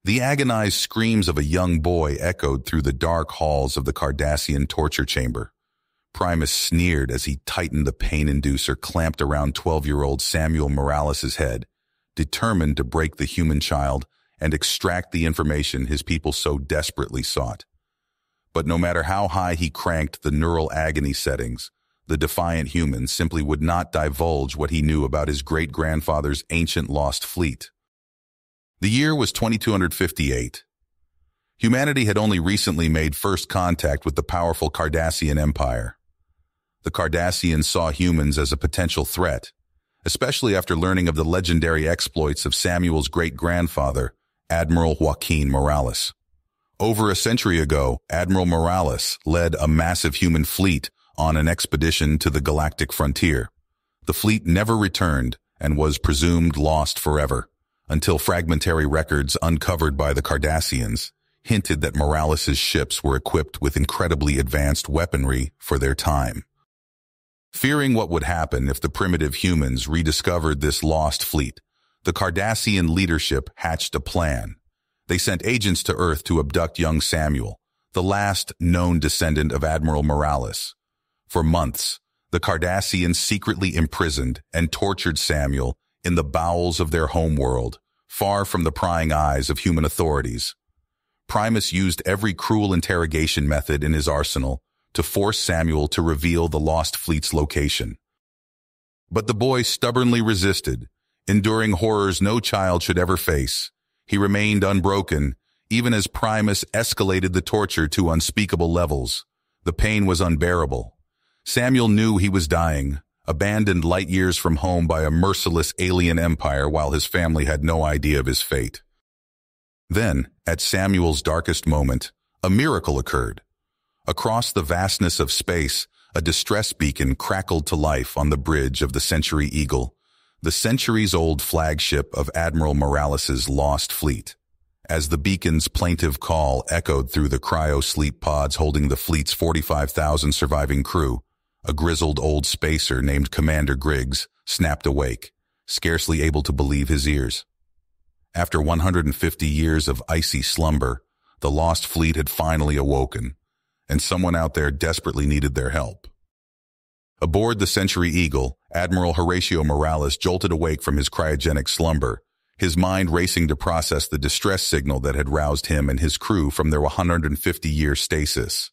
The agonized screams of a young boy echoed through the dark halls of the Cardassian torture chamber. Primus sneered as he tightened the pain inducer clamped around 12-year-old Samuel Morales' head, determined to break the human child and extract the information his people so desperately sought. But no matter how high he cranked the neural agony settings, the defiant human simply would not divulge what he knew about his great-grandfather's ancient lost fleet. The year was 2258. Humanity had only recently made first contact with the powerful Cardassian Empire. The Cardassians saw humans as a potential threat, especially after learning of the legendary exploits of Samuel's great-grandfather, Admiral Joaquin Morales. Over a century ago, Admiral Morales led a massive human fleet on an expedition to the galactic frontier. The fleet never returned and was presumed lost forever, until fragmentary records uncovered by the Cardassians hinted that Morales' ships were equipped with incredibly advanced weaponry for their time. Fearing what would happen if the primitive humans rediscovered this lost fleet, the Cardassian leadership hatched a plan. They sent agents to Earth to abduct young Samuel, the last known descendant of Admiral Morales. For months, the Cardassians secretly imprisoned and tortured Samuel in the bowels of their homeworld, far from the prying eyes of human authorities. Primus used every cruel interrogation method in his arsenal to force Samuel to reveal the lost fleet's location. But the boy stubbornly resisted, enduring horrors no child should ever face. He remained unbroken, even as Primus escalated the torture to unspeakable levels. The pain was unbearable. Samuel knew he was dying, abandoned light years from home by a merciless alien empire while his family had no idea of his fate. Then, at Samuel's darkest moment, a miracle occurred. Across the vastness of space, a distress beacon crackled to life on the bridge of the Century Eagle, the centuries-old flagship of Admiral Morales' lost fleet. As the beacon's plaintive call echoed through the cryo-sleep pods holding the fleet's 45,000 surviving crew, a grizzled old spacer named Commander Griggs snapped awake, scarcely able to believe his ears. After 150 years of icy slumber, the lost fleet had finally awoken, and someone out there desperately needed their help. Aboard the Century Eagle, Admiral Horatio Morales jolted awake from his cryogenic slumber, his mind racing to process the distress signal that had roused him and his crew from their 150-year stasis.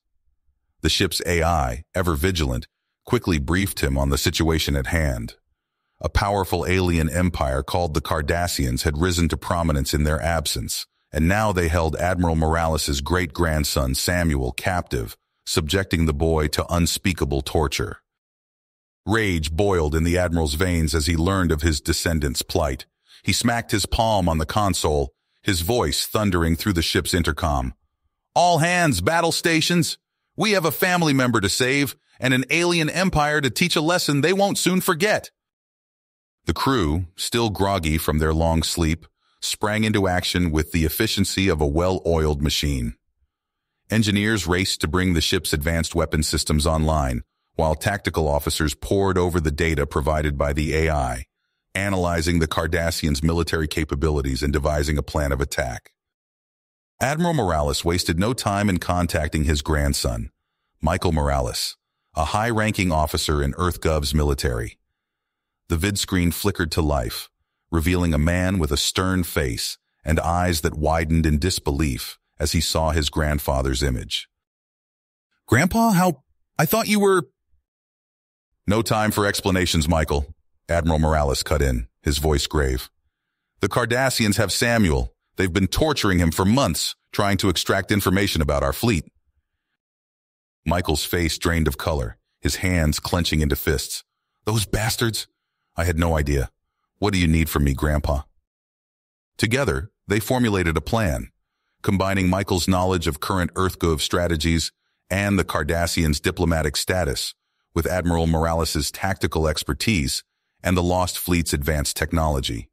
The ship's AI, ever vigilant, quickly briefed him on the situation at hand. A powerful alien empire called the Cardassians had risen to prominence in their absence, and now they held Admiral Morales' great-grandson Samuel captive, subjecting the boy to unspeakable torture. Rage boiled in the Admiral's veins as he learned of his descendants' plight. He smacked his palm on the console, his voice thundering through the ship's intercom. "All hands, battle stations! We have a family member to save, and an alien empire to teach a lesson they won't soon forget." The crew, still groggy from their long sleep, sprang into action with the efficiency of a well-oiled machine. Engineers raced to bring the ship's advanced weapon systems online, while tactical officers pored over the data provided by the AI, analyzing the Cardassians' military capabilities and devising a plan of attack. Admiral Morales wasted no time in contacting his grandson, Michael Morales, a high-ranking officer in EarthGov's military. The vidscreen flickered to life, revealing a man with a stern face and eyes that widened in disbelief as he saw his grandfather's image. "Grandpa, I thought you were—" "No time for explanations, Michael," Admiral Morales cut in, his voice grave. "The Cardassians have Samuel. They've been torturing him for months, trying to extract information about our fleet." Michael's face drained of color, his hands clenching into fists. "Those bastards! I had no idea. What do you need from me, Grandpa?" Together, they formulated a plan, combining Michael's knowledge of current EarthGov strategies and the Cardassians' diplomatic status with Admiral Morales' tactical expertise and the Lost Fleet's advanced technology.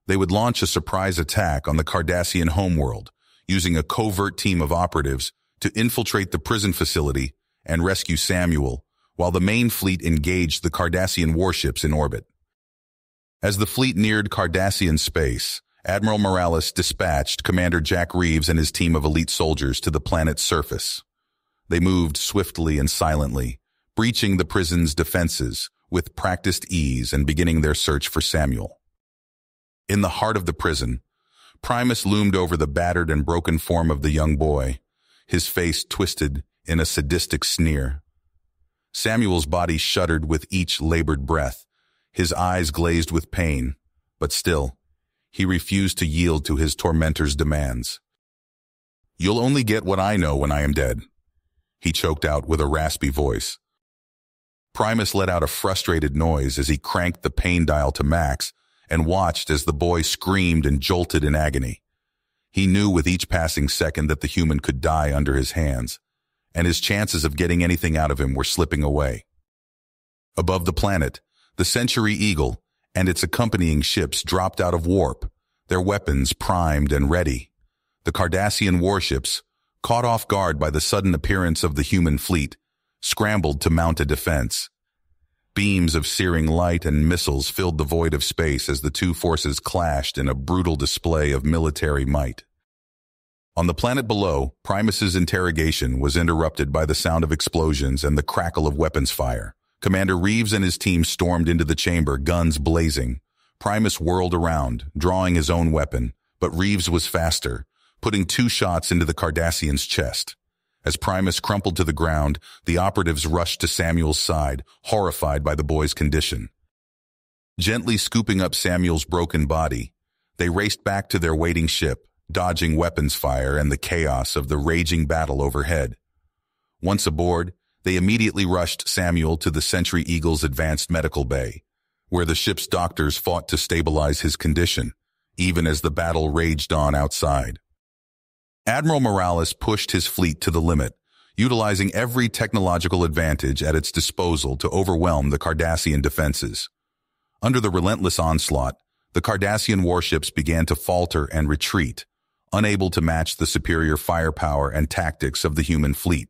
They would launch a surprise attack on the Cardassian homeworld, using a covert team of operatives to infiltrate the prison facility and rescue Samuel, while the main fleet engaged the Cardassian warships in orbit. As the fleet neared Cardassian space, Admiral Morales dispatched Commander Jack Reeves and his team of elite soldiers to the planet's surface. They moved swiftly and silently, breaching the prison's defenses with practiced ease and beginning their search for Samuel. In the heart of the prison, Primus loomed over the battered and broken form of the young boy, his face twisted in a sadistic sneer. Samuel's body shuddered with each labored breath, his eyes glazed with pain, but still, he refused to yield to his tormentor's demands. "You'll only get what I know when I am dead," he choked out with a raspy voice. Primus let out a frustrated noise as he cranked the pain dial to max and watched as the boy screamed and jolted in agony. He knew with each passing second that the human could die under his hands, and his chances of getting anything out of him were slipping away. Above the planet, the Century Eagle and its accompanying ships dropped out of warp, their weapons primed and ready. The Cardassian warships, caught off guard by the sudden appearance of the human fleet, scrambled to mount a defense. Beams of searing light and missiles filled the void of space as the two forces clashed in a brutal display of military might. On the planet below, Primus's interrogation was interrupted by the sound of explosions and the crackle of weapons fire. Commander Reeves and his team stormed into the chamber, guns blazing. Primus whirled around, drawing his own weapon, but Reeves was faster, putting 2 shots into the Cardassian's chest. As Primus crumpled to the ground, the operatives rushed to Samuel's side, horrified by the boy's condition. Gently scooping up Samuel's broken body, they raced back to their waiting ship, dodging weapons fire and the chaos of the raging battle overhead. Once aboard, they immediately rushed Samuel to the Century Eagle's advanced medical bay, where the ship's doctors fought to stabilize his condition, even as the battle raged on outside. Admiral Morales pushed his fleet to the limit, utilizing every technological advantage at its disposal to overwhelm the Cardassian defenses. Under the relentless onslaught, the Cardassian warships began to falter and retreat, unable to match the superior firepower and tactics of the human fleet.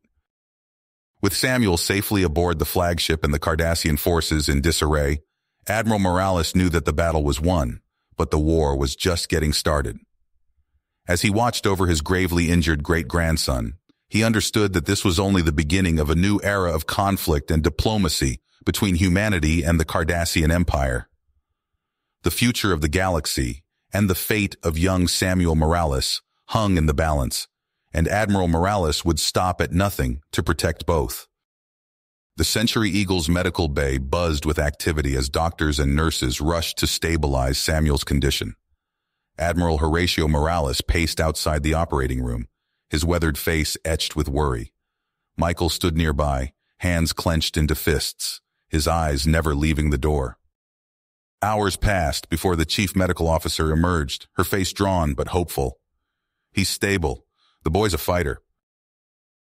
With Samuel safely aboard the flagship and the Cardassian forces in disarray, Admiral Morales knew that the battle was won, but the war was just getting started. As he watched over his gravely injured great-grandson, he understood that this was only the beginning of a new era of conflict and diplomacy between humanity and the Cardassian Empire. The future of the galaxy and the fate of young Samuel Morales hung in the balance, and Admiral Morales would stop at nothing to protect both. The Century Eagle's medical bay buzzed with activity as doctors and nurses rushed to stabilize Samuel's condition. Admiral Horatio Morales paced outside the operating room, his weathered face etched with worry. Michael stood nearby, hands clenched into fists, his eyes never leaving the door. Hours passed before the chief medical officer emerged, her face drawn but hopeful. "He's stable. The boy's a fighter."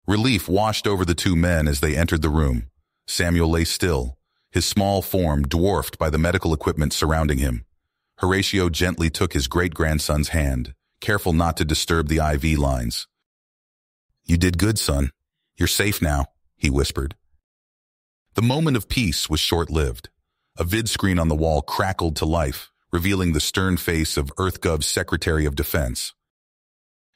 Relief washed over the 2 men as they entered the room. Samuel lay still, his small form dwarfed by the medical equipment surrounding him. Horatio gently took his great-grandson's hand, careful not to disturb the IV lines. "You did good, son. You're safe now," he whispered. The moment of peace was short-lived. A vid-screen on the wall crackled to life, revealing the stern face of EarthGov's Secretary of Defense.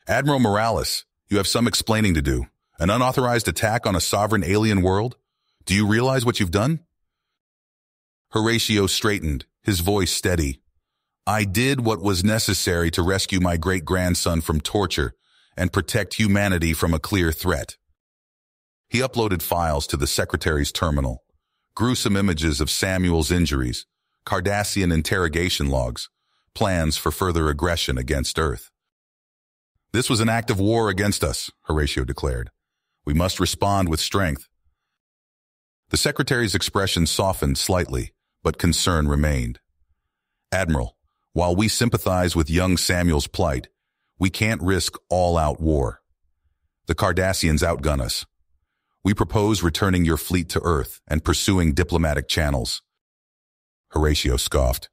"Admiral Morales, you have some explaining to do. An unauthorized attack on a sovereign alien world? Do you realize what you've done?" Horatio straightened, his voice steady. "I did what was necessary to rescue my great-grandson from torture and protect humanity from a clear threat." He uploaded files to the Secretary's terminal. Gruesome images of Samuel's injuries, Cardassian interrogation logs, plans for further aggression against Earth. "This was an act of war against us," Horatio declared. "We must respond with strength." The Secretary's expression softened slightly, but concern remained. "Admiral, while we sympathize with young Samuel's plight, we can't risk all-out war. The Cardassians outgun us. We propose returning your fleet to Earth and pursuing diplomatic channels." Horatio scoffed.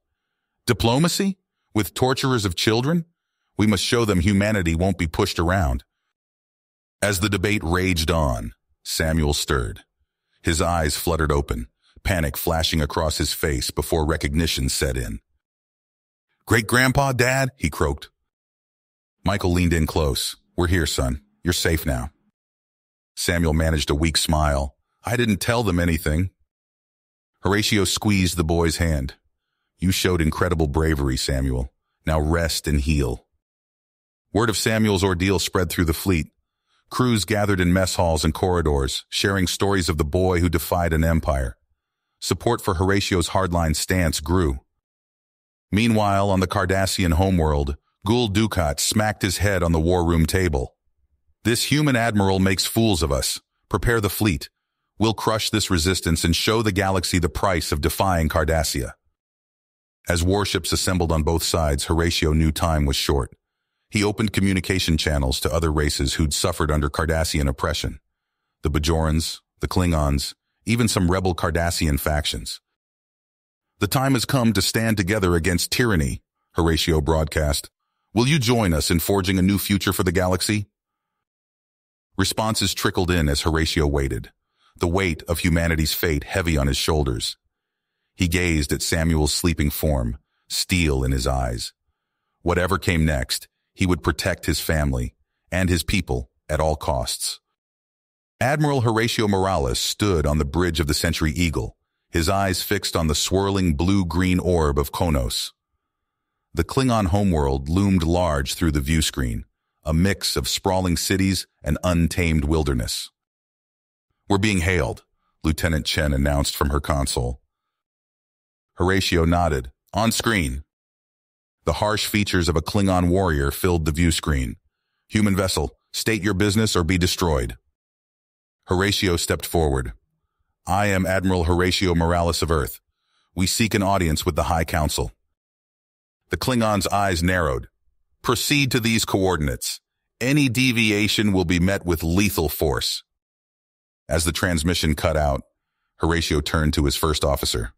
"Diplomacy? With torturers of children? We must show them humanity won't be pushed around." As the debate raged on, Samuel stirred. His eyes fluttered open, panic flashing across his face before recognition set in. Great-grandpa, Dad? He croaked. Michael leaned in close. We're here, son. You're safe now. Samuel managed a weak smile. I didn't tell them anything. Horatio squeezed the boy's hand. You showed incredible bravery, Samuel. Now rest and heal. Word of Samuel's ordeal spread through the fleet. Crews gathered in mess halls and corridors, sharing stories of the boy who defied an empire. Support for Horatio's hardline stance grew. Meanwhile, on the Cardassian homeworld, Gul Dukat smacked his head on the war room table. This human admiral makes fools of us. Prepare the fleet. We'll crush this resistance and show the galaxy the price of defying Cardassia. As warships assembled on both sides, Horatio knew time was short. He opened communication channels to other races who'd suffered under Cardassian oppression. The Bajorans, the Klingons, even some rebel Cardassian factions. The time has come to stand together against tyranny, Horatio broadcast. Will you join us in forging a new future for the galaxy? Responses trickled in as Horatio waited, the weight of humanity's fate heavy on his shoulders. He gazed at Samuel's sleeping form, steel in his eyes. Whatever came next, he would protect his family and his people at all costs. Admiral Horatio Morales stood on the bridge of the Century Eagle, his eyes fixed on the swirling blue-green orb of Konos. The Klingon homeworld loomed large through the view screen, a mix of sprawling cities and untamed wilderness. We're being hailed, Lieutenant Chen announced from her console. Horatio nodded. On screen. The harsh features of a Klingon warrior filled the view screen. Human vessel, state your business or be destroyed. Horatio stepped forward. I am Admiral Horatio Morales of Earth. We seek an audience with the High Council. The Klingon's eyes narrowed. Proceed to these coordinates. Any deviation will be met with lethal force. As the transmission cut out, Horatio turned to his first officer.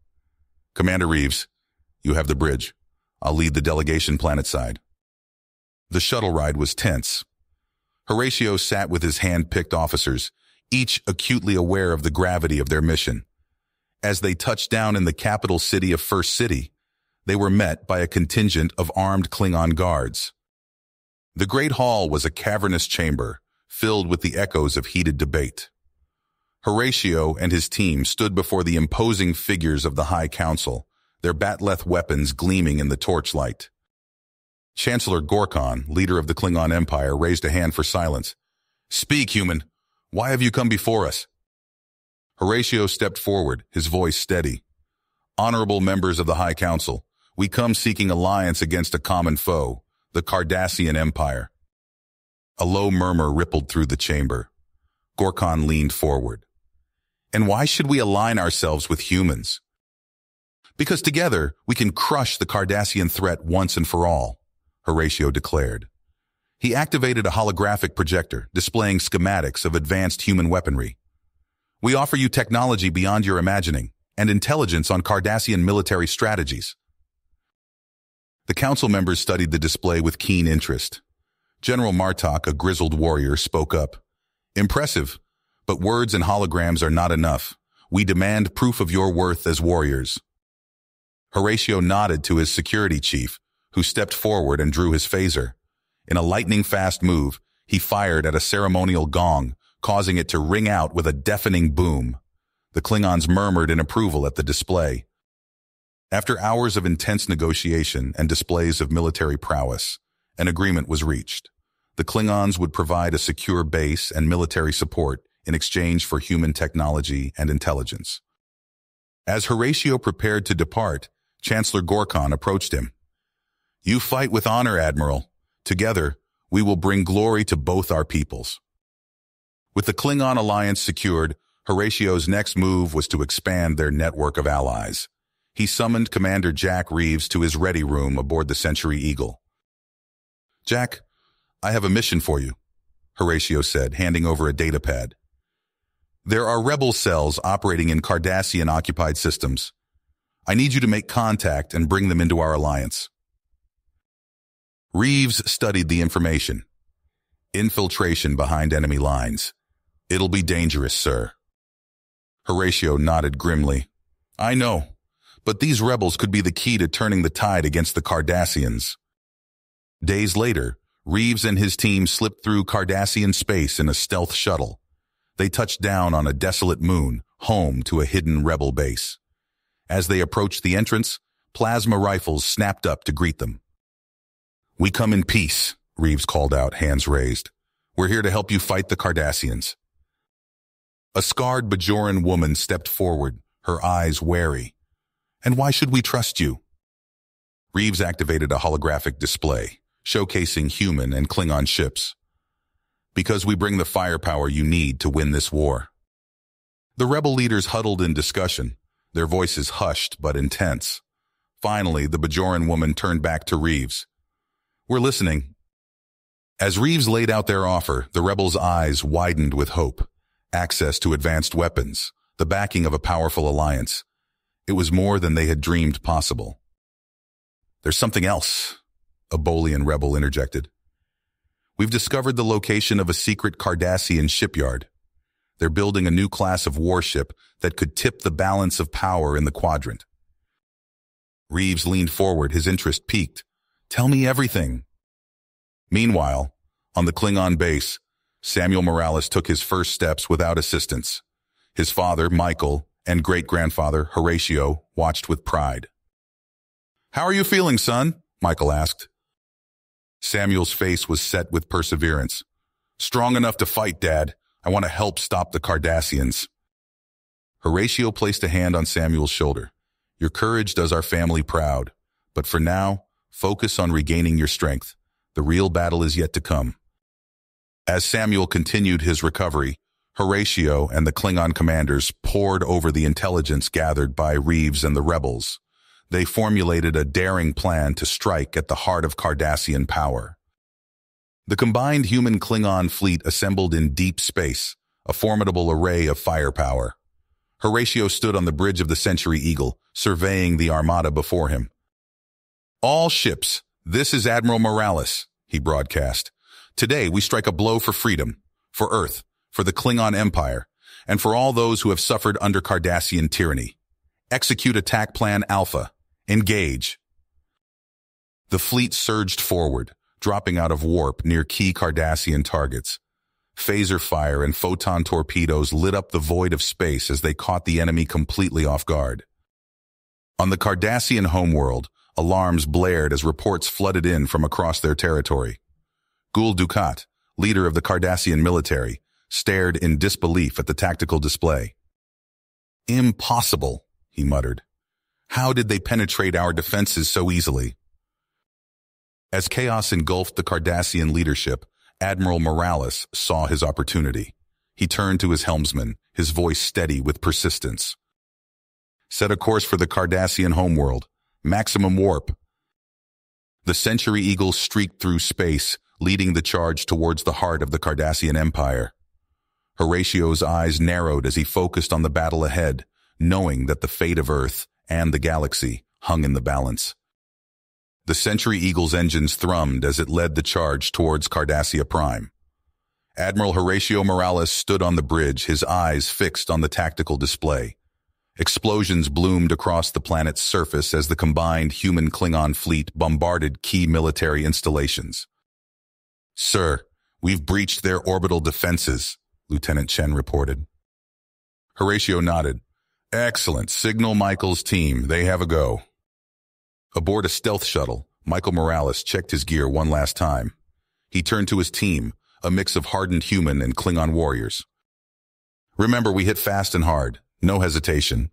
Commander Reeves, you have the bridge. I'll lead the delegation planetside. The shuttle ride was tense. Horatio sat with his hand-picked officers, each acutely aware of the gravity of their mission. As they touched down in the capital city of First City, they were met by a contingent of armed Klingon guards. The Great Hall was a cavernous chamber, filled with the echoes of heated debate. Horatio and his team stood before the imposing figures of the High Council, their batleth weapons gleaming in the torchlight. Chancellor Gorkon, leader of the Klingon Empire, raised a hand for silence. Speak, human. Why have you come before us? Horatio stepped forward, his voice steady. Honorable members of the High Council, we come seeking alliance against a common foe, the Cardassian Empire. A low murmur rippled through the chamber. Gorkon leaned forward. And why should we align ourselves with humans? Because together we can crush the Cardassian threat once and for all, Horatio declared. He activated a holographic projector, displaying schematics of advanced human weaponry. We offer you technology beyond your imagining and intelligence on Cardassian military strategies. The council members studied the display with keen interest. General Martok, a grizzled warrior, spoke up. Impressive, but words and holograms are not enough. We demand proof of your worth as warriors. Horatio nodded to his security chief, who stepped forward and drew his phaser. In a lightning-fast move, he fired at a ceremonial gong, causing it to ring out with a deafening boom. The Klingons murmured in approval at the display. After hours of intense negotiation and displays of military prowess, an agreement was reached. The Klingons would provide a secure base and military support in exchange for human technology and intelligence. As Horatio prepared to depart, Chancellor Gorkon approached him. You fight with honor, Admiral. Together, we will bring glory to both our peoples. With the Klingon alliance secured, Horatio's next move was to expand their network of allies. He summoned Commander Jack Reeves to his ready room aboard the Century Eagle. Jack, I have a mission for you, Horatio said, handing over a datapad. There are rebel cells operating in Cardassian-occupied systems. I need you to make contact and bring them into our alliance. Reeves studied the information. Infiltration behind enemy lines. It'll be dangerous, sir. Horatio nodded grimly. I know, But these rebels could be the key to turning the tide against the Cardassians. Days later, Reeves and his team slipped through Cardassian space in a stealth shuttle. They touched down on a desolate moon, home to a hidden rebel base. As they approached the entrance, plasma rifles snapped up to greet them. "We come in peace," Reeves called out, hands raised. "We're here to help you fight the Cardassians." A scarred Bajoran woman stepped forward, her eyes wary. "And why should we trust you?" Reeves activated a holographic display, showcasing human and Klingon ships. "Because we bring the firepower you need to win this war." The rebel leaders huddled in discussion, their voices hushed but intense. Finally, the Bajoran woman turned back to Reeves. "We're listening." As Reeves laid out their offer, the rebels' eyes widened with hope. Access to advanced weapons, the backing of a powerful alliance. It was more than they had dreamed possible. "There's something else," a Bolian rebel interjected. "We've discovered the location of a secret Cardassian shipyard. They're building a new class of warship that could tip the balance of power in the quadrant." Reeves leaned forward, his interest piqued. "Tell me everything." Meanwhile, on the Klingon base, Samuel Morales took his first steps without assistance. His father, Michael, and great-grandfather, Horatio, watched with pride. "How are you feeling, son?" Michael asked. Samuel's face was set with perseverance. "Strong enough to fight, Dad. I want to help stop the Cardassians." Horatio placed a hand on Samuel's shoulder. "Your courage does our family proud. But for now, focus on regaining your strength. The real battle is yet to come." As Samuel continued his recovery, Horatio and the Klingon commanders pored over the intelligence gathered by Reeves and the rebels. They formulated a daring plan to strike at the heart of Cardassian power. The combined human-Klingon fleet assembled in deep space, a formidable array of firepower. Horatio stood on the bridge of the Century Eagle, surveying the armada before him. "All ships, this is Admiral Morales," he broadcast. "Today we strike a blow for freedom, for Earth, for the Klingon Empire, and for all those who have suffered under Cardassian tyranny. Execute Attack Plan Alpha. Engage." The fleet surged forward, dropping out of warp near key Cardassian targets. Phaser fire and photon torpedoes lit up the void of space as they caught the enemy completely off guard. On the Cardassian homeworld, alarms blared as reports flooded in from across their territory. Gul Dukat, leader of the Cardassian military, stared in disbelief at the tactical display. "Impossible," he muttered. "How did they penetrate our defenses so easily?" As chaos engulfed the Cardassian leadership, Admiral Morales saw his opportunity. He turned to his helmsman, his voice steady with persistence. "Set a course for the Cardassian homeworld. Maximum warp." The Century Eagle streaked through space, leading the charge towards the heart of the Cardassian Empire. Horatio's eyes narrowed as he focused on the battle ahead, knowing that the fate of Earth and the galaxy hung in the balance. The Century Eagle's engines thrummed as it led the charge towards Cardassia Prime. Admiral Horatio Morales stood on the bridge, his eyes fixed on the tactical display. Explosions bloomed across the planet's surface as the combined human-Klingon fleet bombarded key military installations. "Sir, we've breached their orbital defenses," Lieutenant Chen reported. Horatio nodded. "Excellent. Signal Michael's team. They have a go." Aboard a stealth shuttle, Michael Morales checked his gear one last time. He turned to his team, a mix of hardened human and Klingon warriors. "Remember, we hit fast and hard. No hesitation."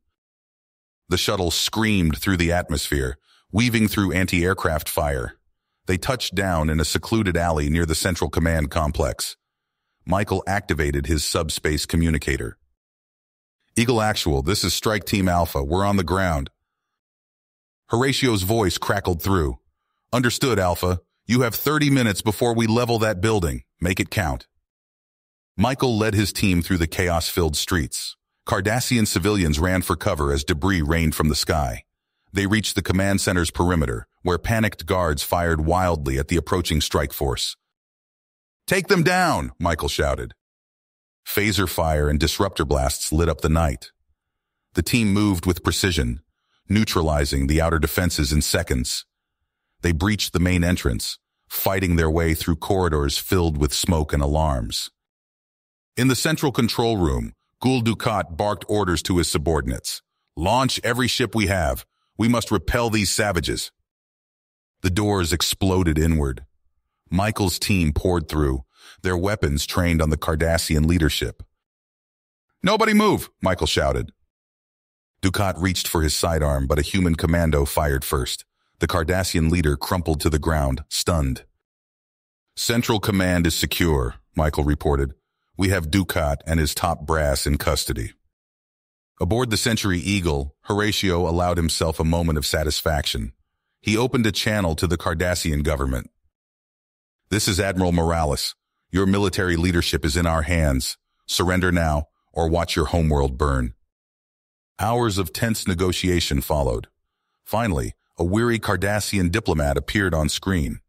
The shuttle screamed through the atmosphere, weaving through anti-aircraft fire. They touched down in a secluded alley near the Central Command complex. Michael activated his subspace communicator. "Eagle Actual, this is Strike Team Alpha. We're on the ground." Horatio's voice crackled through. "Understood, Alpha. You have 30 minutes before we level that building. Make it count." Michael led his team through the chaos-filled streets. Cardassian civilians ran for cover as debris rained from the sky. They reached the command center's perimeter, where panicked guards fired wildly at the approaching strike force. "Take them down!" Michael shouted. Phaser fire and disruptor blasts lit up the night. The team moved with precision, neutralizing the outer defenses in seconds. They breached the main entrance, fighting their way through corridors filled with smoke and alarms. In the central control room, Gul Dukat barked orders to his subordinates. "Launch every ship we have. We must repel these savages." The doors exploded inward. Michael's team poured through, their weapons trained on the Cardassian leadership. "Nobody move!" Michael shouted. Dukat reached for his sidearm, but a human commando fired first. The Cardassian leader crumpled to the ground, stunned. "Central Command is secure," Michael reported. "We have Dukat and his top brass in custody." Aboard the Century Eagle, Horatio allowed himself a moment of satisfaction. He opened a channel to the Cardassian government. "This is Admiral Morales. Your military leadership is in our hands. Surrender now, or watch your homeworld burn." Hours of tense negotiation followed. Finally, a weary Cardassian diplomat appeared on screen.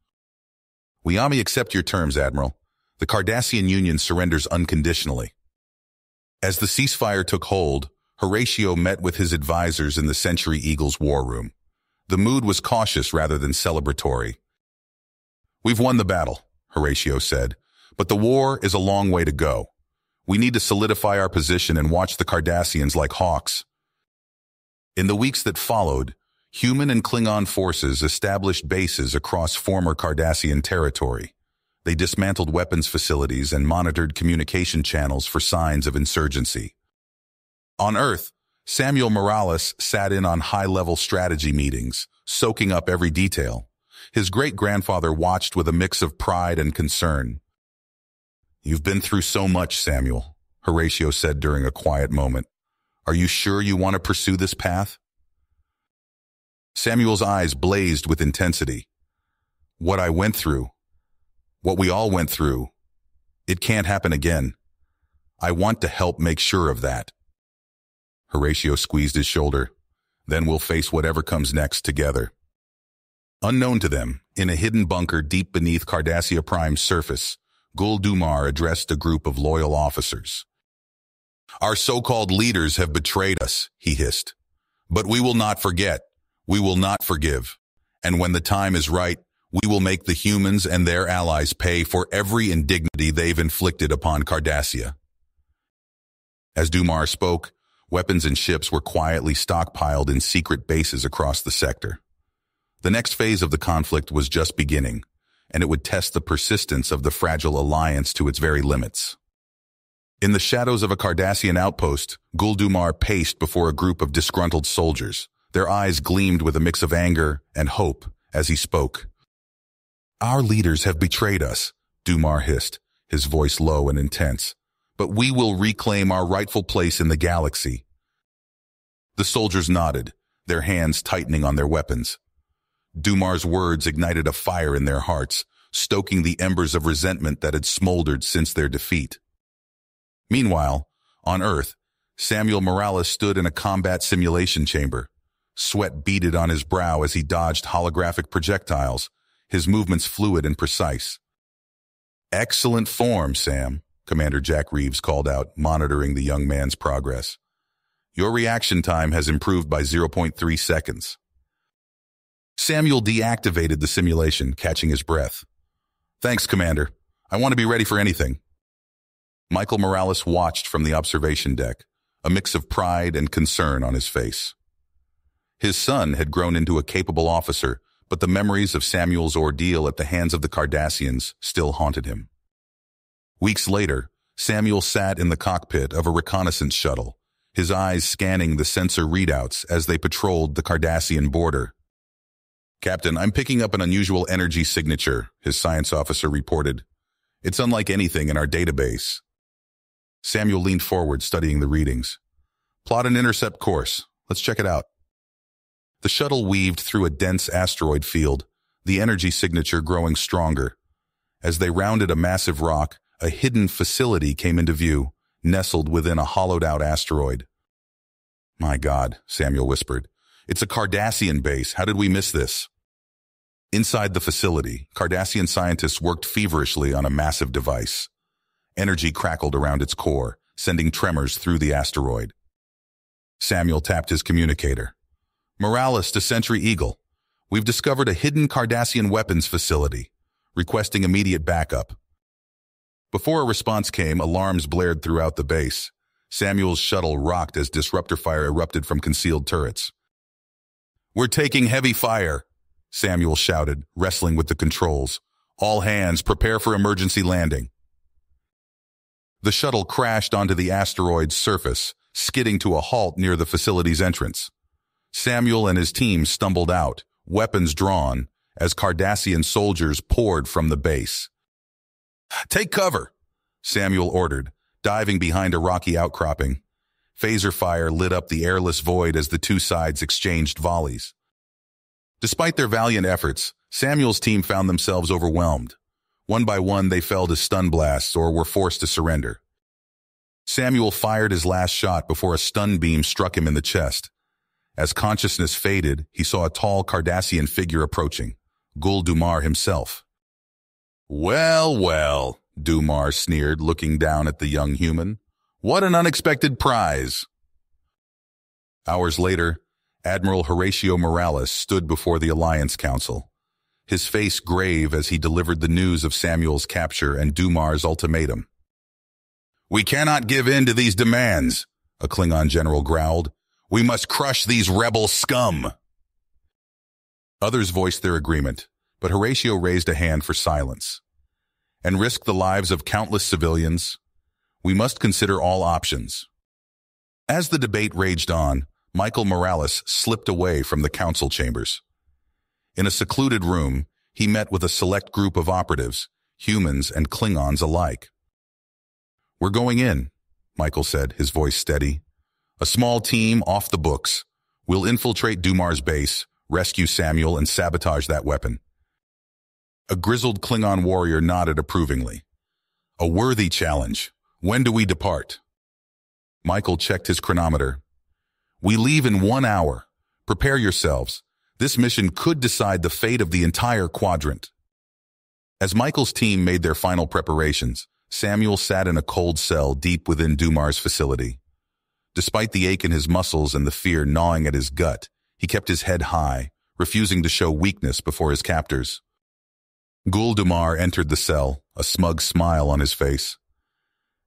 "We accept your terms, Admiral. The Cardassian Union surrenders unconditionally." As the ceasefire took hold, Horatio met with his advisors in the Century Eagle's war room. The mood was cautious rather than celebratory. "We've won the battle," Horatio said, "but the war is a long way to go. We need to solidify our position and watch the Cardassians like hawks." In the weeks that followed, human and Klingon forces established bases across former Cardassian territory. They dismantled weapons facilities and monitored communication channels for signs of insurgency. On Earth, Samuel Morales sat in on high-level strategy meetings, soaking up every detail. His great-grandfather watched with a mix of pride and concern. "You've been through so much, Samuel," Horatio said during a quiet moment. "Are you sure you want to pursue this path?" Samuel's eyes blazed with intensity. "What I went through, what we all went through, it can't happen again. I want to help make sure of that." Horatio squeezed his shoulder. "Then we'll face whatever comes next together." Unknown to them, in a hidden bunker deep beneath Cardassia Prime's surface, Gul Dumar addressed a group of loyal officers. "Our so-called leaders have betrayed us," he hissed. "But we will not forget. We will not forgive. And when the time is right, we will make the humans and their allies pay for every indignity they've inflicted upon Cardassia." As Dumar spoke, weapons and ships were quietly stockpiled in secret bases across the sector. The next phase of the conflict was just beginning, and it would test the persistence of the fragile alliance to its very limits. In the shadows of a Cardassian outpost, Gul Dumar paced before a group of disgruntled soldiers. Their eyes gleamed with a mix of anger and hope as he spoke. "Our leaders have betrayed us," Dumar hissed, his voice low and intense. "But we will reclaim our rightful place in the galaxy." The soldiers nodded, their hands tightening on their weapons. Dumar's words ignited a fire in their hearts, stoking the embers of resentment that had smoldered since their defeat. Meanwhile, on Earth, Samuel Morales stood in a combat simulation chamber. Sweat beaded on his brow as he dodged holographic projectiles, his movements fluid and precise. "Excellent form, Sam," Commander Jack Reeves called out, monitoring the young man's progress. "Your reaction time has improved by 0.3 seconds. Samuel deactivated the simulation, catching his breath. "Thanks, Commander. I want to be ready for anything." Michael Morales watched from the observation deck, a mix of pride and concern on his face. His son had grown into a capable officer, but the memories of Samuel's ordeal at the hands of the Cardassians still haunted him. Weeks later, Samuel sat in the cockpit of a reconnaissance shuttle, his eyes scanning the sensor readouts as they patrolled the Cardassian border. "Captain, I'm picking up an unusual energy signature," his science officer reported. "It's unlike anything in our database." Samuel leaned forward, studying the readings. "Plot an intercept course. Let's check it out." The shuttle weaved through a dense asteroid field, the energy signature growing stronger. As they rounded a massive rock, a hidden facility came into view, nestled within a hollowed-out asteroid. "My God," Samuel whispered. "It's a Cardassian base. How did we miss this?" Inside the facility, Cardassian scientists worked feverishly on a massive device. Energy crackled around its core, sending tremors through the asteroid. Samuel tapped his communicator. Morales to Sentry Eagle. We've discovered a hidden Cardassian weapons facility, requesting immediate backup. Before a response came, alarms blared throughout the base. Samuel's shuttle rocked as disruptor fire erupted from concealed turrets. "We're taking heavy fire," Samuel shouted, wrestling with the controls. "All hands, prepare for emergency landing." The shuttle crashed onto the asteroid's surface, skidding to a halt near the facility's entrance. Samuel and his team stumbled out, weapons drawn, as Cardassian soldiers poured from the base. "Take cover," Samuel ordered, diving behind a rocky outcropping. Phaser fire lit up the airless void as the two sides exchanged volleys. Despite their valiant efforts, Samuel's team found themselves overwhelmed. One by one, they fell to stun blasts or were forced to surrender. Samuel fired his last shot before a stun beam struck him in the chest. As consciousness faded, he saw a tall Cardassian figure approaching, Gul Dumar himself. "Well, well," Dumar sneered, looking down at the young human. "What an unexpected prize." Hours later, Admiral Horatio Morales stood before the Alliance Council, his face grave as he delivered the news of Samuel's capture and Dumar's ultimatum. "We cannot give in to these demands," a Klingon general growled. "We must crush these rebel scum." Others voiced their agreement, but Horatio raised a hand for silence. "And risk the lives of countless civilians? We must consider all options." As the debate raged on, Michael Morales slipped away from the council chambers. In a secluded room, he met with a select group of operatives, humans and Klingons alike. "We're going in," Michael said, his voice steady. "A small team off the books. We'll infiltrate Dumar's base, rescue Samuel, and sabotage that weapon." A grizzled Klingon warrior nodded approvingly. "A worthy challenge. When do we depart?" Michael checked his chronometer. "We leave in 1 hour. Prepare yourselves. This mission could decide the fate of the entire quadrant." As Michael's team made their final preparations, Samuel sat in a cold cell deep within Dumar's facility. Despite the ache in his muscles and the fear gnawing at his gut, he kept his head high, refusing to show weakness before his captors. Gul Dumar entered the cell, a smug smile on his face.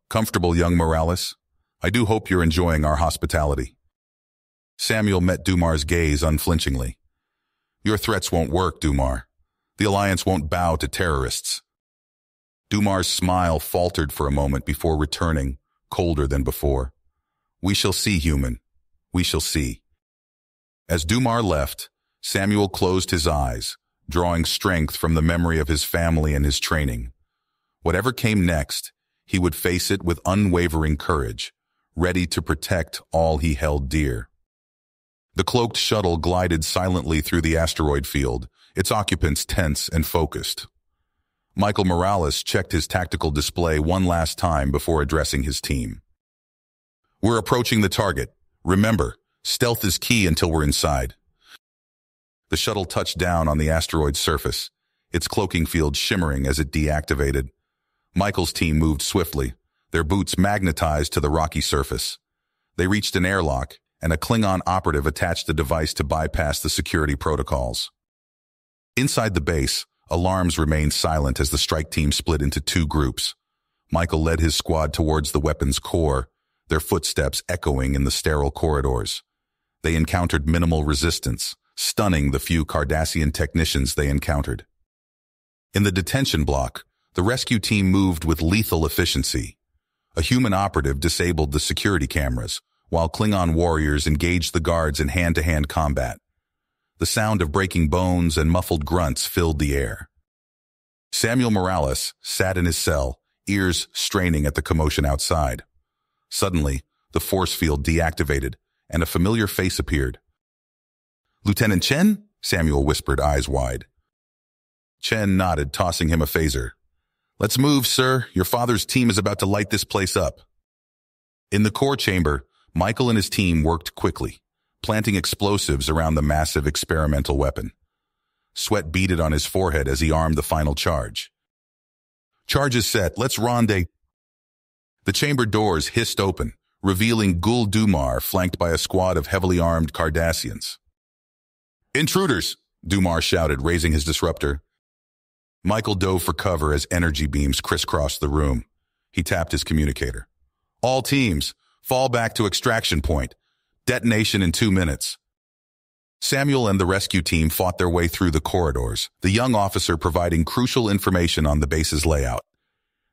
"Comfortable, young Morales? I do hope you're enjoying our hospitality." Samuel met Dumar's gaze unflinchingly. "Your threats won't work, Dumar. The Alliance won't bow to terrorists." Dumar's smile faltered for a moment before returning, colder than before. "We shall see, human. We shall see." As Dumar left, Samuel closed his eyes, drawing strength from the memory of his family and his training. Whatever came next, he would face it with unwavering courage, ready to protect all he held dear. The cloaked shuttle glided silently through the asteroid field, its occupants tense and focused. Michael Morales checked his tactical display one last time before addressing his team. "We're approaching the target. Remember, stealth is key until we're inside." The shuttle touched down on the asteroid's surface, its cloaking field shimmering as it deactivated. Michael's team moved swiftly, their boots magnetized to the rocky surface. They reached an airlock, and a Klingon operative attached the device to bypass the security protocols. Inside the base, alarms remained silent as the strike team split into 2 groups. Michael led his squad towards the weapon's core, their footsteps echoing in the sterile corridors. They encountered minimal resistance, stunning the few Cardassian technicians they encountered. In the detention block, the rescue team moved with lethal efficiency. A human operative disabled the security cameras, while Klingon warriors engaged the guards in hand-to-hand combat. The sound of breaking bones and muffled grunts filled the air. Samuel Morales sat in his cell, ears straining at the commotion outside. Suddenly, the force field deactivated, and a familiar face appeared. "Lieutenant Chen?" Samuel whispered, eyes wide. Chen nodded, tossing him a phaser. "Let's move, sir. Your father's team is about to light this place up." In the core chamber, Michael and his team worked quickly, planting explosives around the massive experimental weapon. Sweat beaded on his forehead as he armed the final charge. "Charge is set. Let's rendezvous." The chamber doors hissed open, revealing Gul Dumar flanked by a squad of heavily armed Cardassians. Intruders, Dumars shouted, raising his disruptor. Michael dove for cover as energy beams crisscrossed the room. He tapped his communicator. All teams, fall back to extraction point. Detonation in 2 minutes. Samuel and the rescue team fought their way through the corridors, the young officer providing crucial information on the base's layout.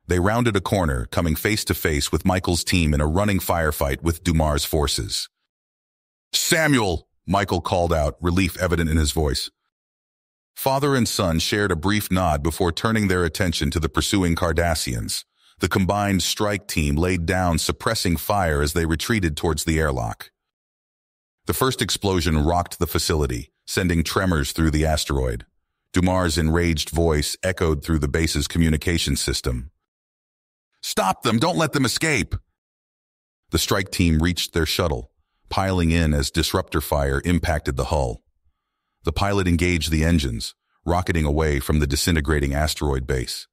They rounded a corner, coming face to face with Michael's team in a running firefight with Dumars' forces. Samuel, Michael called out, relief evident in his voice. Father and son shared a brief nod before turning their attention to the pursuing Cardassians. The combined strike team laid down, suppressing fire as they retreated towards the airlock. The first explosion rocked the facility, sending tremors through the asteroid. Dumars' enraged voice echoed through the base's communication system. Stop them! Don't let them escape! The strike team reached their shuttle, piling in as disruptor fire impacted the hull. The pilot engaged the engines, rocketing away from the disintegrating asteroid base.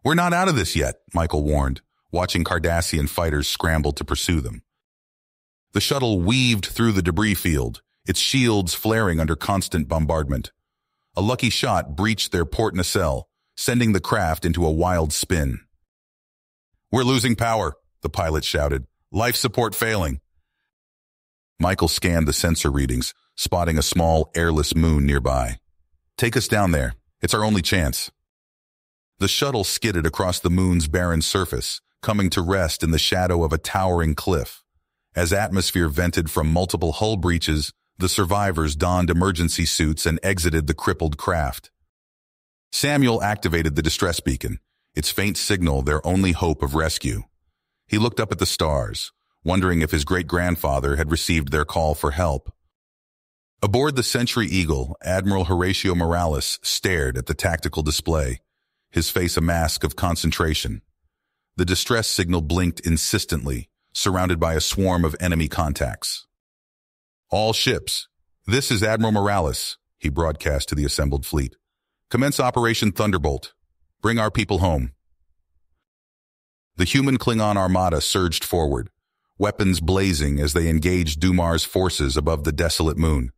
We're not out of this yet, Michael warned, watching Cardassian fighters scramble to pursue them. The shuttle weaved through the debris field, its shields flaring under constant bombardment. A lucky shot breached their port nacelle, sending the craft into a wild spin. We're losing power, the pilot shouted. Life support failing. Michael scanned the sensor readings, spotting a small, airless moon nearby. Take us down there. It's our only chance. The shuttle skidded across the moon's barren surface, coming to rest in the shadow of a towering cliff. As atmosphere vented from multiple hull breaches, the survivors donned emergency suits and exited the crippled craft. Samuel activated the distress beacon, its faint signal their only hope of rescue. He looked up at the stars, wondering if his great-grandfather had received their call for help. Aboard the Century Eagle, Admiral Horatio Morales stared at the tactical display, his face a mask of concentration. The distress signal blinked insistently, surrounded by a swarm of enemy contacts. All ships, this is Admiral Morales, he broadcast to the assembled fleet. Commence Operation Thunderbolt. Bring our people home. The human Klingon armada surged forward, weapons blazing as they engaged Dumars' forces above the desolate moon.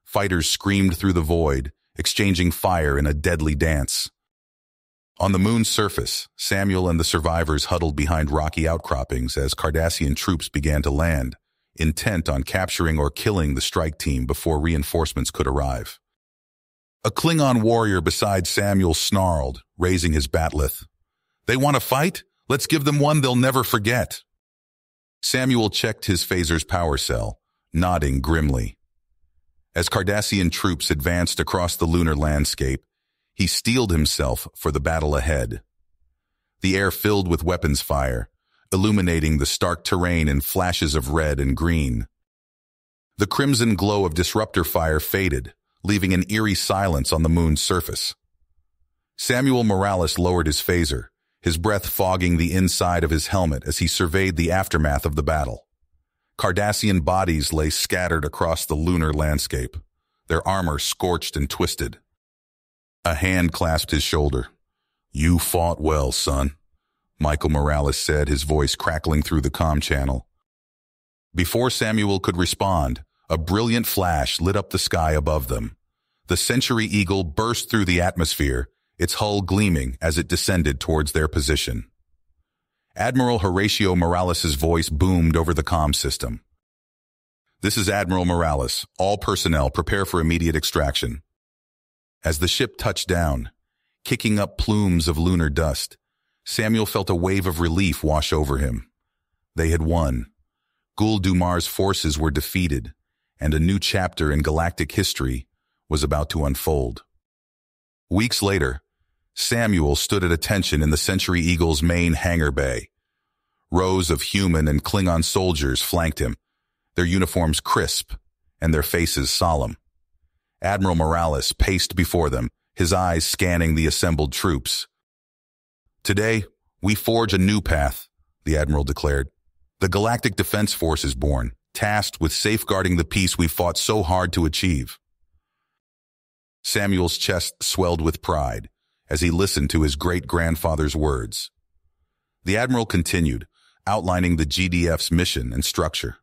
Fighters screamed through the void, exchanging fire in a deadly dance. On the moon's surface, Samuel and the survivors huddled behind rocky outcroppings as Cardassian troops began to land, intent on capturing or killing the strike team before reinforcements could arrive. A Klingon warrior beside Samuel snarled, raising his bat'leth. They want to fight? Let's give them one they'll never forget. Samuel checked his phaser's power cell, nodding grimly. As Cardassian troops advanced across the lunar landscape, he steeled himself for the battle ahead. The air filled with weapons fire, illuminating the stark terrain in flashes of red and green. The crimson glow of disruptor fire faded, leaving an eerie silence on the moon's surface. Samuel Morales lowered his phaser, his breath fogging the inside of his helmet as he surveyed the aftermath of the battle. Cardassian bodies lay scattered across the lunar landscape, their armor scorched and twisted. A hand clasped his shoulder. You fought well, son, Michael Morales said, his voice crackling through the comm channel. Before Samuel could respond, a brilliant flash lit up the sky above them. The Century Eagle burst through the atmosphere, its hull gleaming as it descended towards their position. Admiral Horatio Morales' voice boomed over the comm system. This is Admiral Morales. All personnel prepare for immediate extraction. As the ship touched down, kicking up plumes of lunar dust, Samuel felt a wave of relief wash over him. They had won. Gul Dumar's forces were defeated, and a new chapter in galactic history was about to unfold. Weeks later, Samuel stood at attention in the Century Eagle's main hangar bay. Rows of human and Klingon soldiers flanked him, their uniforms crisp and their faces solemn. Admiral Morales paced before them, his eyes scanning the assembled troops. Today, we forge a new path, the Admiral declared. The Galactic Defense Force is born, tasked with safeguarding the peace we fought so hard to achieve. Samuel's chest swelled with pride as he listened to his great-grandfather's words. The Admiral continued, outlining the GDF's mission and structure.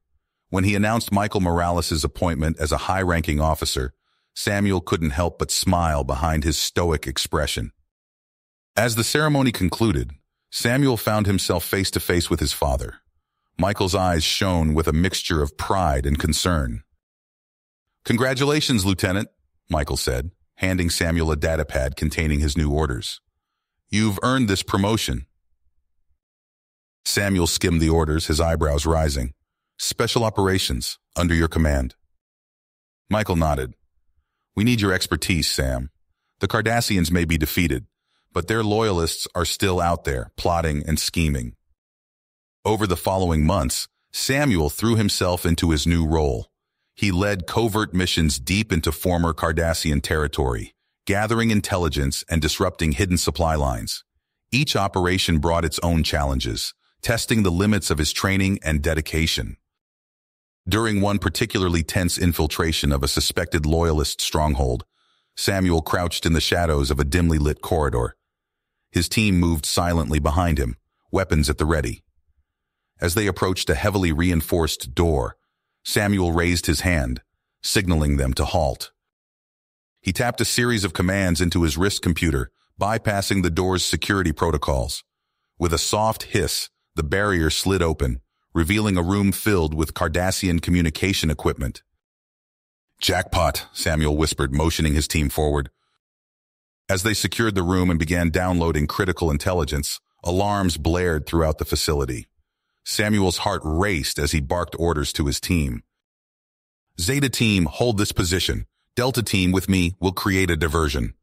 When he announced Michael Morales' appointment as a high-ranking officer, Samuel couldn't help but smile behind his stoic expression. As the ceremony concluded, Samuel found himself face-to-face with his father. Michael's eyes shone with a mixture of pride and concern. "Congratulations, Lieutenant," Michael said, handing Samuel a datapad containing his new orders. "You've earned this promotion." Samuel skimmed the orders, his eyebrows rising. "Special operations, under your command." Michael nodded. "We need your expertise, Sam. The Cardassians may be defeated, but their loyalists are still out there, plotting and scheming." Over the following months, Samuel threw himself into his new role. He led covert missions deep into former Cardassian territory, gathering intelligence and disrupting hidden supply lines. Each operation brought its own challenges, testing the limits of his training and dedication. During one particularly tense infiltration of a suspected loyalist stronghold, Samuel crouched in the shadows of a dimly lit corridor. His team moved silently behind him, weapons at the ready. As they approached a heavily reinforced door, Samuel raised his hand, signaling them to halt. He tapped a series of commands into his wrist computer, bypassing the door's security protocols. With a soft hiss, the barrier slid open, revealing a room filled with Cardassian communication equipment. "Jackpot," Samuel whispered, motioning his team forward. As they secured the room and began downloading critical intelligence, alarms blared throughout the facility. Samuel's heart raced as he barked orders to his team. "Zeta Team, hold this position. Delta Team, with me, will create a diversion."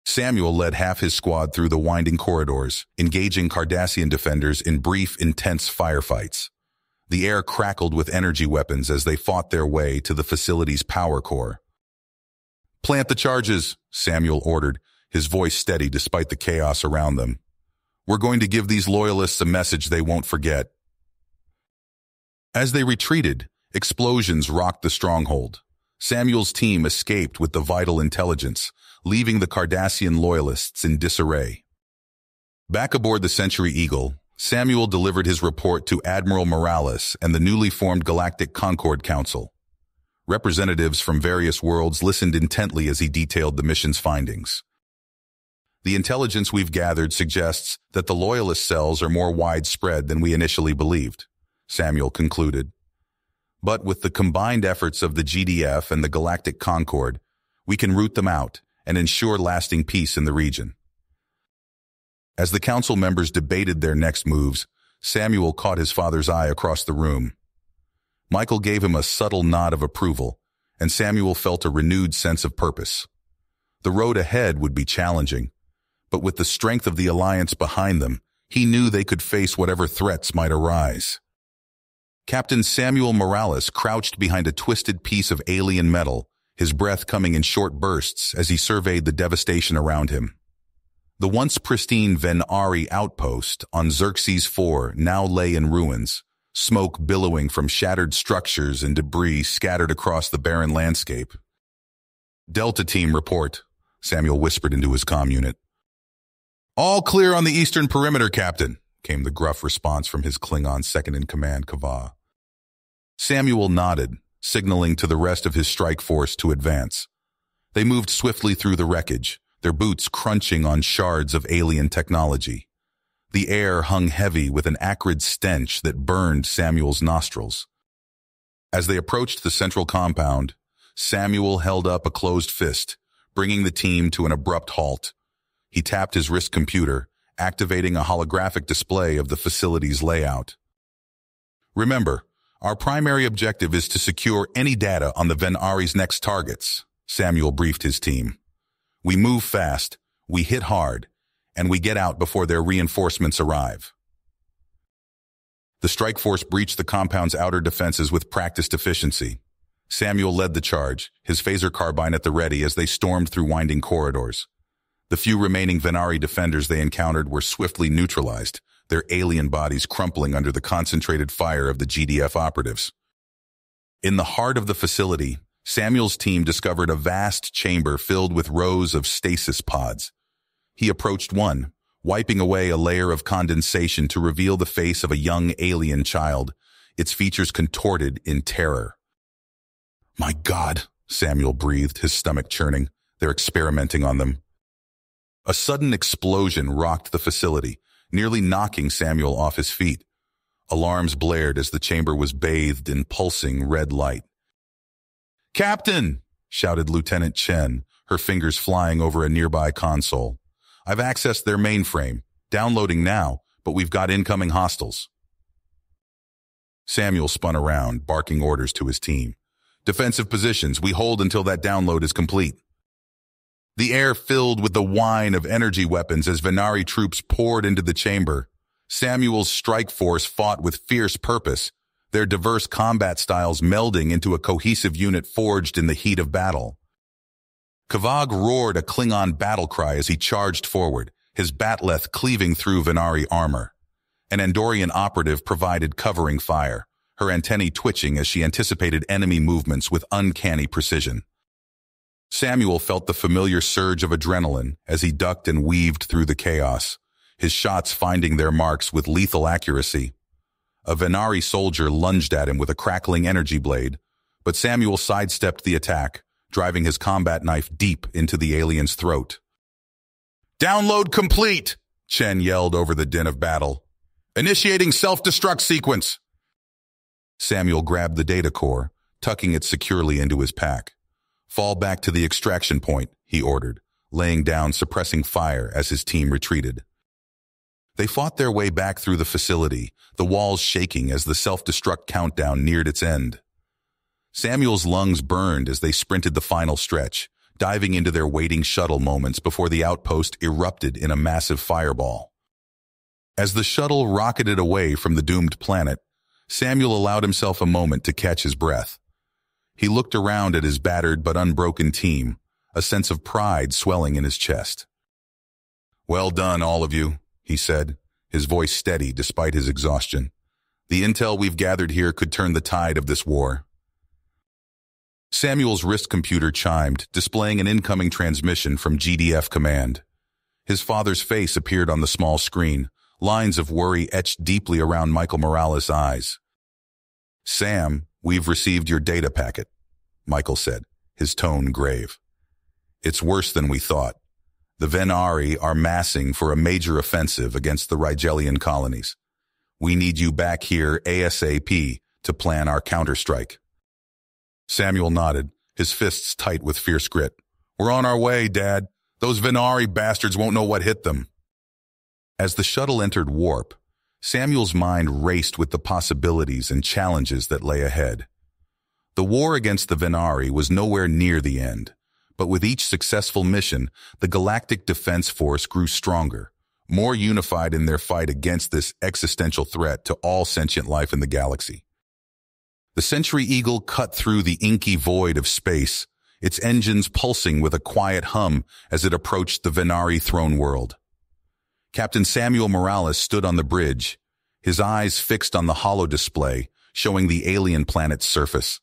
Samuel led half his squad through the winding corridors, engaging Cardassian defenders in brief, intense firefights. The air crackled with energy weapons as they fought their way to the facility's power core. "Plant the charges," Samuel ordered, his voice steady despite the chaos around them. "We're going to give these loyalists a message they won't forget." As they retreated, explosions rocked the stronghold. Samuel's team escaped with the vital intelligence, leaving the Cardassian loyalists in disarray. Back aboard the Century Eagle, Samuel delivered his report to Admiral Morales and the newly formed Galactic Concord Council. Representatives from various worlds listened intently as he detailed the mission's findings. "The intelligence we've gathered suggests that the loyalist cells are more widespread than we initially believed," Samuel concluded. "But with the combined efforts of the GDF and the Galactic Concord, we can root them out and ensure lasting peace in the region." As the council members debated their next moves, Samuel caught his father's eye across the room. Michael gave him a subtle nod of approval, and Samuel felt a renewed sense of purpose. The road ahead would be challenging, but with the strength of the alliance behind them, he knew they could face whatever threats might arise. Captain Samuel Morales crouched behind a twisted piece of alien metal, his breath coming in short bursts as he surveyed the devastation around him. The once pristine Venari outpost on Xerxes IV now lay in ruins, smoke billowing from shattered structures and debris scattered across the barren landscape. "Delta Team report," Samuel whispered into his comm unit. "All clear on the eastern perimeter, Captain," came the gruff response from his Klingon second-in-command, Kava. Samuel nodded, signaling to the rest of his strike force to advance. They moved swiftly through the wreckage, their boots crunching on shards of alien technology. The air hung heavy with an acrid stench that burned Samuel's nostrils. As they approached the central compound, Samuel held up a closed fist, bringing the team to an abrupt halt. He tapped his wrist computer, activating a holographic display of the facility's layout. "Remember, our primary objective is to secure any data on the Venari's next targets," Samuel briefed his team. "We move fast, we hit hard, and we get out before their reinforcements arrive." The strike force breached the compound's outer defenses with practiced efficiency. Samuel led the charge, his phaser carbine at the ready as they stormed through winding corridors. The few remaining Venari defenders they encountered were swiftly neutralized, their alien bodies crumpling under the concentrated fire of the GDF operatives. In the heart of the facility, Samuel's team discovered a vast chamber filled with rows of stasis pods. He approached one, wiping away a layer of condensation to reveal the face of a young alien child, its features contorted in terror. "My God," Samuel breathed, his stomach churning. "They're experimenting on them." A sudden explosion rocked the facility, nearly knocking Samuel off his feet. Alarms blared as the chamber was bathed in pulsing red light. "Captain!" shouted Lieutenant Chen, her fingers flying over a nearby console. "I've accessed their mainframe. Downloading now, but we've got incoming hostiles." Samuel spun around, barking orders to his team. "Defensive positions. We hold until that download is complete." The air filled with the whine of energy weapons as Venari troops poured into the chamber. Samuel's strike force fought with fierce purpose, their diverse combat styles melding into a cohesive unit forged in the heat of battle. Kavag roared a Klingon battle cry as he charged forward, his bat'leth cleaving through Venari armor. An Andorian operative provided covering fire, her antennae twitching as she anticipated enemy movements with uncanny precision. Samuel felt the familiar surge of adrenaline as he ducked and weaved through the chaos, his shots finding their marks with lethal accuracy. A Venari soldier lunged at him with a crackling energy blade, but Samuel sidestepped the attack, driving his combat knife deep into the alien's throat. "Download complete!" Chen yelled over the din of battle. "Initiating self-destruct sequence!" Samuel grabbed the data core, tucking it securely into his pack. "Fall back to the extraction point," he ordered, laying down suppressing fire as his team retreated. They fought their way back through the facility, the walls shaking as the self-destruct countdown neared its end. Samuel's lungs burned as they sprinted the final stretch, diving into their waiting shuttle moments before the outpost erupted in a massive fireball. As the shuttle rocketed away from the doomed planet, Samuel allowed himself a moment to catch his breath. He looked around at his battered but unbroken team, a sense of pride swelling in his chest. "Well done, all of you," he said, his voice steady despite his exhaustion. "The intel we've gathered here could turn the tide of this war." Samuel's wrist computer chimed, displaying an incoming transmission from GDF Command. His father's face appeared on the small screen, lines of worry etched deeply around Michael Morales' eyes. "Sam, we've received your data packet," Michael said, his tone grave. "It's worse than we thought. The Venari are massing for a major offensive against the Rigelian colonies. We need you back here ASAP to plan our counterstrike." Samuel nodded, his fists tight with fierce grit. "We're on our way, Dad. Those Venari bastards won't know what hit them." As the shuttle entered warp, Samuel's mind raced with the possibilities and challenges that lay ahead. The war against the Venari was nowhere near the end, but with each successful mission, the Galactic Defense Force grew stronger, more unified in their fight against this existential threat to all sentient life in the galaxy. The Century Eagle cut through the inky void of space, its engines pulsing with a quiet hum as it approached the Venari throne world. Captain Samuel Morales stood on the bridge, his eyes fixed on the holo display showing the alien planet's surface.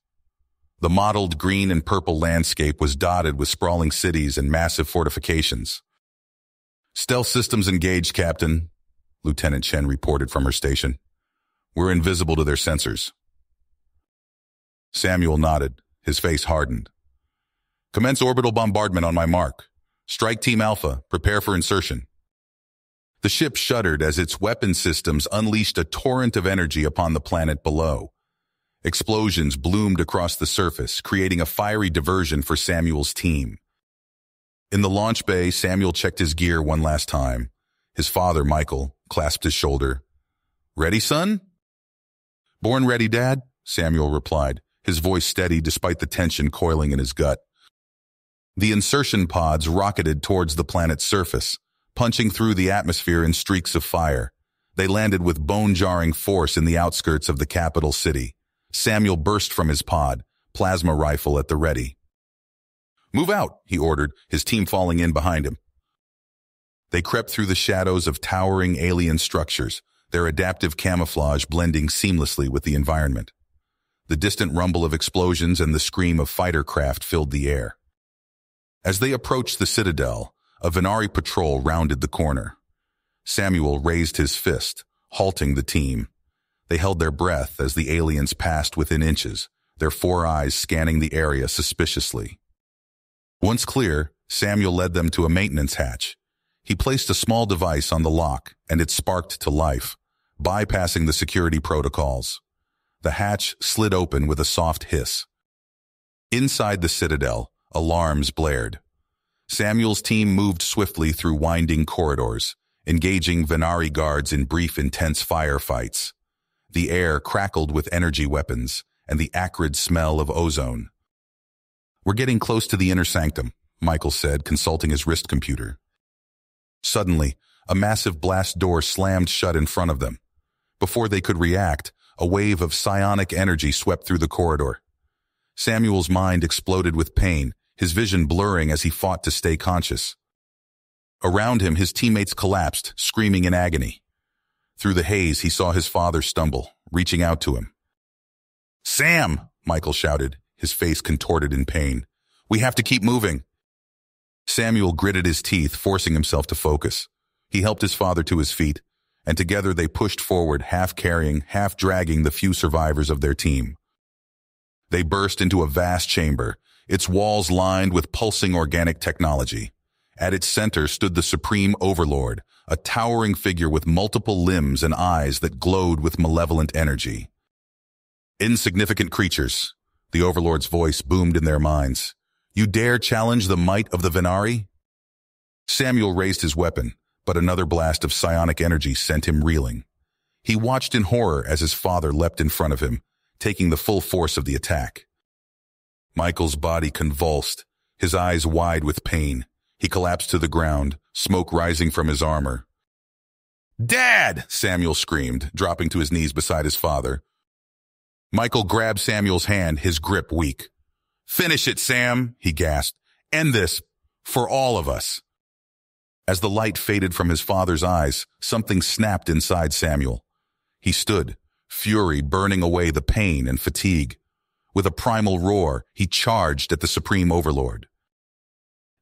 The mottled green and purple landscape was dotted with sprawling cities and massive fortifications. "Stealth systems engaged, Captain," Lieutenant Chen reported from her station. "We're invisible to their sensors." Samuel nodded, his face hardened. "Commence orbital bombardment on my mark. Strike Team Alpha, prepare for insertion." The ship shuddered as its weapon systems unleashed a torrent of energy upon the planet below. Explosions bloomed across the surface, creating a fiery diversion for Samuel's team. In the launch bay, Samuel checked his gear one last time. His father, Michael, clasped his shoulder. "Ready, son?" "Born ready, Dad," Samuel replied, his voice steady despite the tension coiling in his gut. The insertion pods rocketed towards the planet's surface, punching through the atmosphere in streaks of fire. They landed with bone-jarring force in the outskirts of the capital city. Samuel burst from his pod, plasma rifle at the ready. "Move out," he ordered, his team falling in behind him. They crept through the shadows of towering alien structures, their adaptive camouflage blending seamlessly with the environment. The distant rumble of explosions and the scream of fighter craft filled the air. As they approached the citadel, a Venari patrol rounded the corner. Samuel raised his fist, halting the team. They held their breath as the aliens passed within inches, their four eyes scanning the area suspiciously. Once clear, Samuel led them to a maintenance hatch. He placed a small device on the lock, and it sparked to life, bypassing the security protocols. The hatch slid open with a soft hiss. Inside the Citadel, alarms blared. Samuel's team moved swiftly through winding corridors, engaging Venari guards in brief, intense firefights. The air crackled with energy weapons and the acrid smell of ozone. "We're getting close to the inner sanctum," Michael said, consulting his wrist computer. Suddenly, a massive blast door slammed shut in front of them. Before they could react, a wave of psionic energy swept through the corridor. Samuel's mind exploded with pain, his vision blurring as he fought to stay conscious. Around him, his teammates collapsed, screaming in agony. Through the haze, he saw his father stumble, reaching out to him. "Sam!" Michael shouted, his face contorted in pain. "We have to keep moving." Samuel gritted his teeth, forcing himself to focus. He helped his father to his feet, and together they pushed forward, half carrying, half dragging the few survivors of their team. They burst into a vast chamber, its walls lined with pulsing organic technology. At its center stood the Supreme Overlord, a towering figure with multiple limbs and eyes that glowed with malevolent energy. "Insignificant creatures," the Overlord's voice boomed in their minds. "You dare challenge the might of the Venari?" Samuel raised his weapon, but another blast of psionic energy sent him reeling. He watched in horror as his father leapt in front of him, taking the full force of the attack. Michael's body convulsed, his eyes wide with pain. He collapsed to the ground, smoke rising from his armor. "Dad!" Samuel screamed, dropping to his knees beside his father. Michael grabbed Samuel's hand, his grip weak. "Finish it, Sam," he gasped. "End this, for all of us." As the light faded from his father's eyes, something snapped inside Samuel. He stood, fury burning away the pain and fatigue. With a primal roar, he charged at the Supreme Overlord.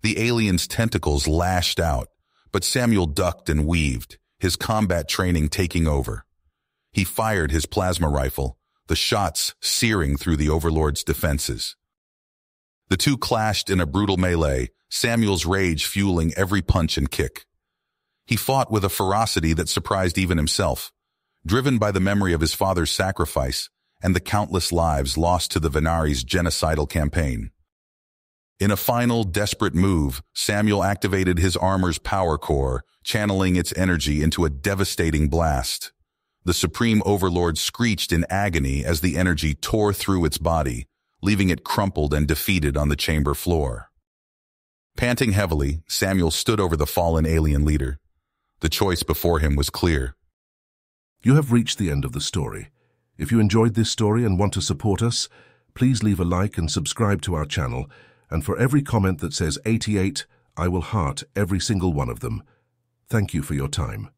The alien's tentacles lashed out, but Samuel ducked and weaved, his combat training taking over. He fired his plasma rifle, the shots searing through the Overlord's defenses. The two clashed in a brutal melee, Samuel's rage fueling every punch and kick. He fought with a ferocity that surprised even himself, driven by the memory of his father's sacrifice and the countless lives lost to the Venari's genocidal campaign. In a final, desperate move, Samuel activated his armor's power core, channeling its energy into a devastating blast. The Supreme Overlord screeched in agony as the energy tore through its body, leaving it crumpled and defeated on the chamber floor. Panting heavily, Samuel stood over the fallen alien leader. The choice before him was clear. You have reached the end of the story. If you enjoyed this story and want to support us, please leave a like and subscribe to our channel, and for every comment that says 88, I will heart every single one of them. Thank you for your time.